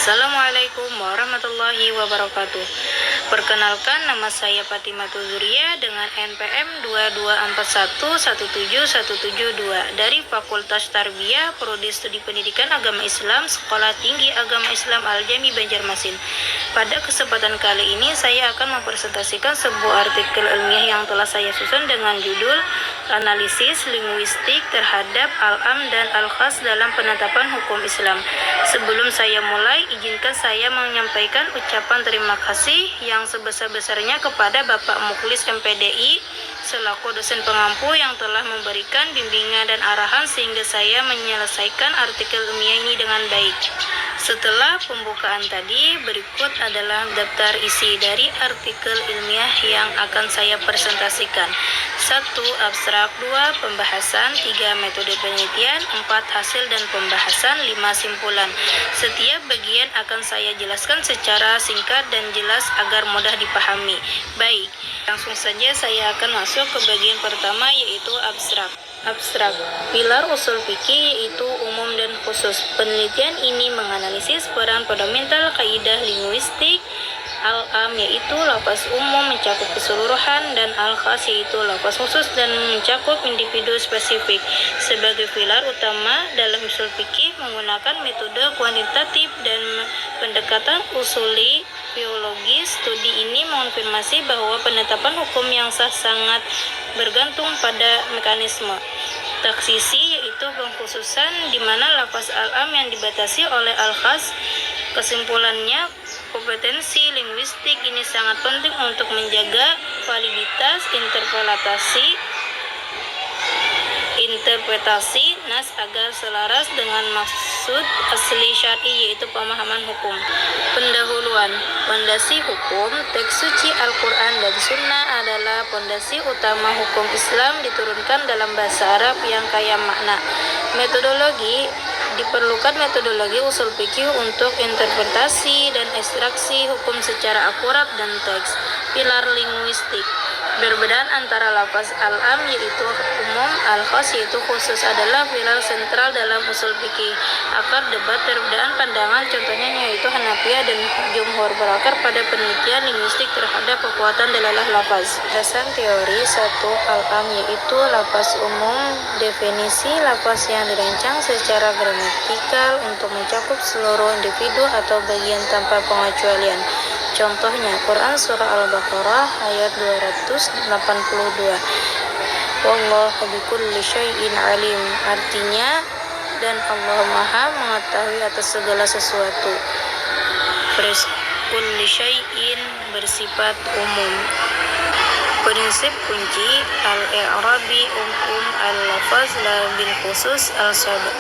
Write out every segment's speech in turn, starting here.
Assalamualaikum warahmatullahi wabarakatuh. Perkenalkan, nama saya Fatimah Zuria dengan NPM 2241171772 dari Fakultas Tarbiyah Prodi Studi Pendidikan Agama Islam Sekolah Tinggi Agama Islam Al-Jami Banjarmasin. Pada kesempatan kali ini saya akan mempresentasikan sebuah artikel ilmiah yang telah saya susun dengan judul Analisis Linguistik terhadap Al-Am dan Al-Khas dalam Penetapan Hukum Islam. Sebelum saya mulai, izinkan saya menyampaikan ucapan terima kasih yang sebesar-besarnya kepada Bapak Mukhlis MPDI selaku dosen pengampu yang telah memberikan bimbingan dan arahan sehingga saya menyelesaikan artikel ilmiah ini dengan baik. Setelah pembukaan tadi, berikut adalah daftar isi dari artikel ilmiah yang akan saya presentasikan. 1. Abstrak. 2. Pembahasan. 3. Metode penelitian. 4. Hasil dan pembahasan. 5. Simpulan. Setiap bagian akan saya jelaskan secara singkat dan jelas agar mudah dipahami. Baik, langsung saja saya akan masuk ke bagian pertama, yaitu abstrak. Abstrak. Pilar usul fikih yaitu umum dan khusus. Penelitian ini menganalisis peran fundamental kaidah linguistik. Al-am yaitu lafaz umum mencakup keseluruhan, dan al-khas yaitu lafaz khusus dan mencakup individu spesifik. Sebagai pilar utama dalam usul fikih menggunakan metode kuantitatif dan pendekatan usuli biologis. Studi ini mengonfirmasi bahwa penetapan hukum yang sah sangat bergantung pada mekanisme taksisi, yaitu pengkhususan di mana lafaz al-am yang dibatasi oleh al-khas. Kesimpulannya, kompetensi linguistik ini sangat penting untuk menjaga validitas interpretasi nas agar selaras dengan maksud asli syar'i, yaitu pemahaman hukum. Pendahuluan. Pondasi hukum. Teks suci Al-Quran dan Sunnah adalah pondasi utama hukum Islam diturunkan dalam bahasa Arab yang kaya makna. Metodologi. Diperlukan metodologi usul fikih untuk interpretasi dan ekstraksi hukum secara akurat dan teks. Pilar linguistik. Perbedaan antara lafaz al-am yaitu umum, al-khas yaitu khusus adalah pilar sentral dalam usul fikih. Akar debat perbedaan pandangan contohnya yaitu Hanafiyah dan Jumhur berakar pada penelitian linguistik terhadap kekuatan dalalah lafaz. Dasar teori 1. Al-am yaitu lafaz umum. Definisi lafaz yang dirancang secara gramatikal untuk mencakup seluruh individu atau bagian tanpa pengecualian. Contohnya Quran Surah Al-Baqarah ayat 282. Wallahu bikulli syai'in alim. Artinya, dan Allah Maha mengetahui atas segala sesuatu. Phrase kulli syai'in bersifat umum. Prinsip kunci al-i'rabi al-lafaz la bil khusus al-sabab.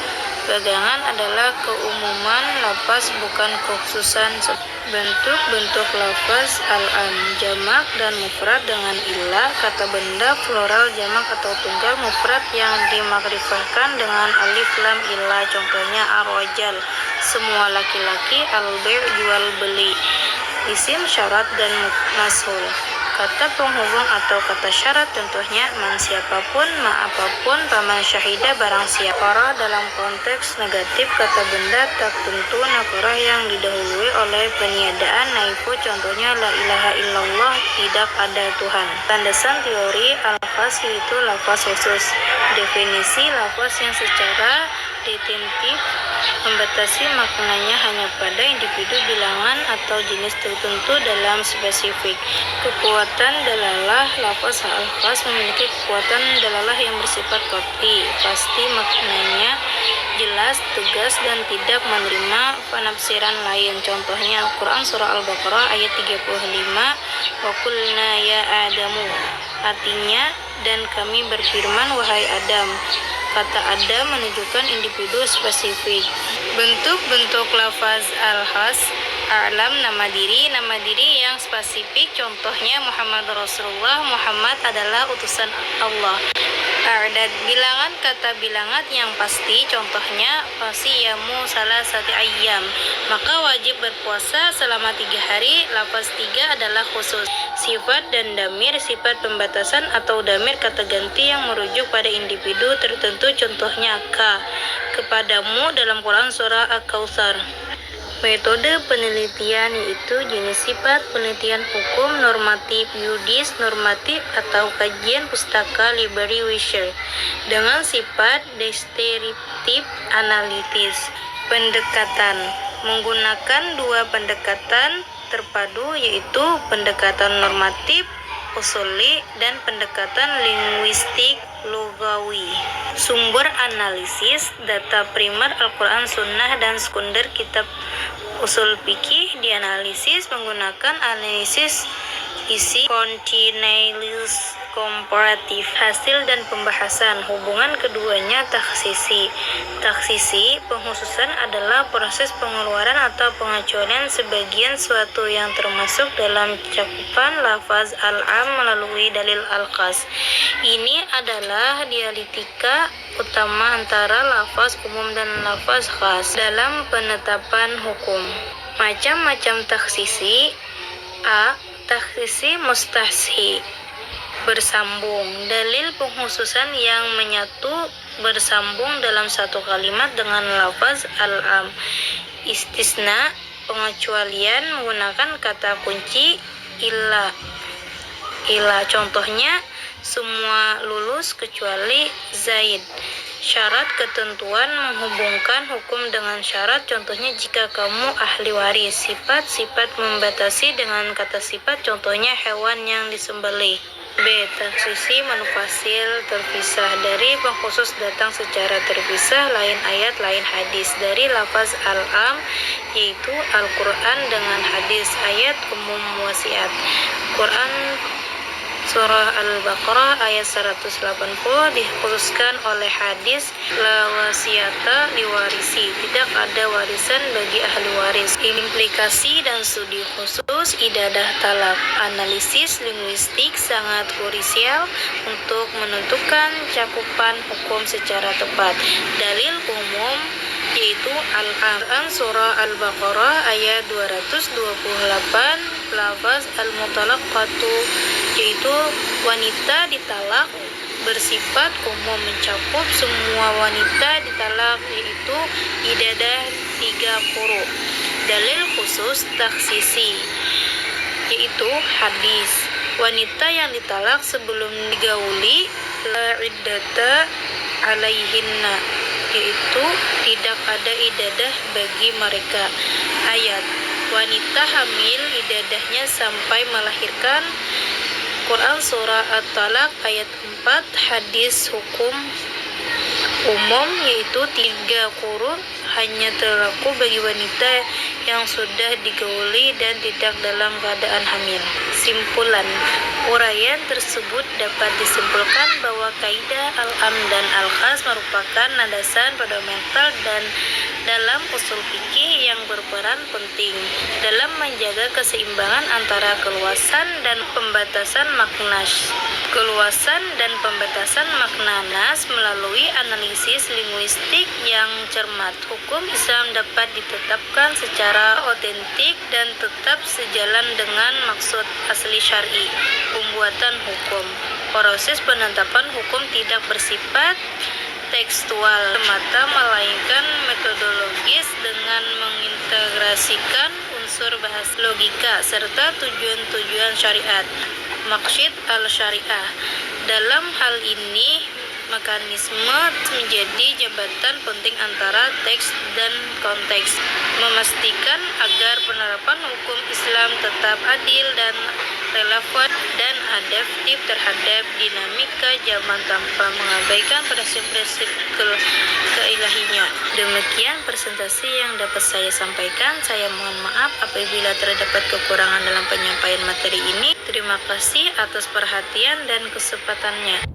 Pegangan adalah keumuman lafaz bukan kekhususan. Bentuk-bentuk lafaz al-am jamak dan mufrad dengan ilah, kata benda plural jamak atau tunggal mufrad yang dimakrifahkan dengan alif lam ilah. Contohnya ar-rajal semua laki-laki, al-bai' jual beli. Isim syarat dan mashul. Kata penghubung atau kata syarat contohnya man siapapun, ma apapun, paman syahida barang siapa. Dalam konteks negatif kata benda tak tentu nakarah yang didahului oleh peniadaan naifu, contohnya la ilaha illallah, tidak ada Tuhan. Landasan teori al-khas yaitu lafaz khusus. Definisi lafaz yang secara detentif membatasi maknanya hanya pada individu, bilangan atau jenis tertentu dalam spesifik. Kekuatan dalalah lafaz al-khas memiliki kekuatan dalalah yang bersifat qat'i, pasti maknanya jelas, tegas, dan tidak menerima penafsiran lain. Contohnya Al-Quran Surah Al-Baqarah ayat 35. Wa qulna ya Adamu. Artinya, dan kami berfirman wahai Adam. Kata Adam menunjukkan individu spesifik. Bentuk-bentuk lafaz al-khas. A'lam nama diri yang spesifik, contohnya Muhammad Rasulullah, Muhammad adalah utusan Allah. A'dad bilangan, kata bilangan yang pasti, contohnya fasiyamu salasati ayyam, maka wajib berpuasa selama 3 hari. Lafaz 3 adalah khusus. Sifat dan damir, sifat pembatasan atau damir kata ganti yang merujuk pada individu tertentu, contohnya ka, kepadamu dalam Quran surah Al-Kautsar. Metode penelitian yaitu jenis sifat penelitian hukum, normatif, yudis, normatif atau kajian pustaka, library research, dengan sifat deskriptif analitis. Pendekatan menggunakan dua pendekatan terpadu yaitu pendekatan normatif usuli dan pendekatan linguistik lugawi. Sumber analisis data primer Al-Quran, Sunnah, dan sekunder kitab usul fikih dianalisis menggunakan analisis isi continuous komparatif, hasil dan pembahasan. Hubungan keduanya taksisi. Taksisi pengkhususan adalah proses pengeluaran atau pengecualian sebagian suatu yang termasuk dalam cakupan lafaz al-am melalui dalil al-khas. Ini adalah dialektika utama antara lafaz umum dan lafaz khas dalam penetapan hukum. Macam-macam taksisi. A. Taksisi mustahsi, bersambung, dalil pengkhususan yang menyatu bersambung dalam satu kalimat dengan lafaz al-am. Istisna, pengecualian menggunakan kata kunci illa. Contohnya, semua lulus kecuali Zaid. Syarat ketentuan menghubungkan hukum dengan syarat, contohnya jika kamu ahli waris. Sifat membatasi dengan kata sifat, contohnya hewan yang disembelih. B. Taksisi manufasil terpisah, dari pengkhusus datang secara terpisah, lain ayat lain hadis, dari lafaz al-am yaitu Al-Quran dengan hadis, ayat umum wasiat. Quran Surah Al-Baqarah ayat 180 dikhususkan oleh hadis la wasiata liwarisi, tidak ada warisan bagi ahli waris. Implikasi dan studi khusus idadah talak. Analisis linguistik sangat krusial untuk menentukan cakupan hukum secara tepat. Dalil umum yaitu Al-Quran Surah Al-Baqarah ayat 228, lafaz al-mutalaqatu yaitu wanita ditalak bersifat umum mencakup semua wanita ditalak, yaitu idadah 3 quru. Dalil khusus taksisi yaitu hadis, wanita yang ditalak sebelum digauli la iddata alaihinna, yaitu tidak ada idadah bagi mereka. Ayat, wanita hamil idadahnya sampai melahirkan. Quran Surah At-Talaq ayat 4. Hadis hukum umum yaitu 3 quru hanya berlaku bagi wanita yang sudah digauli dan tidak dalam keadaan hamil. Simpulan, uraian tersebut dapat disimpulkan bahwa kaidah al-am dan al-khas merupakan landasan fundamental dan dalam usul fikih yang berperan penting dalam menjaga keseimbangan antara keluasan dan pembatasan makna. Keluasan dan pembatasan makna nas melalui analisis linguistik yang cermat. Hukum Islam dapat ditetapkan secara otentik dan tetap sejalan dengan maksud asli syar'i. Pembuatan hukum. Proses penetapan hukum tidak bersifat tekstual semata, melainkan metodologis dengan mengintegrasikan unsur bahasa, logika, serta tujuan-tujuan syariat. Maksud al-syariah. Dalam hal ini, mekanisme menjadi jembatan penting antara teks dan konteks, memastikan agar penerapan hukum Islam tetap adil dan relevan dan adaptif terhadap dinamika zaman tanpa mengabaikan prinsip-prinsip keilahinya. Demikian presentasi yang dapat saya sampaikan. Saya mohon maaf apabila terdapat kekurangan dalam penyampaian materi ini. Terima kasih atas perhatian dan kesempatannya.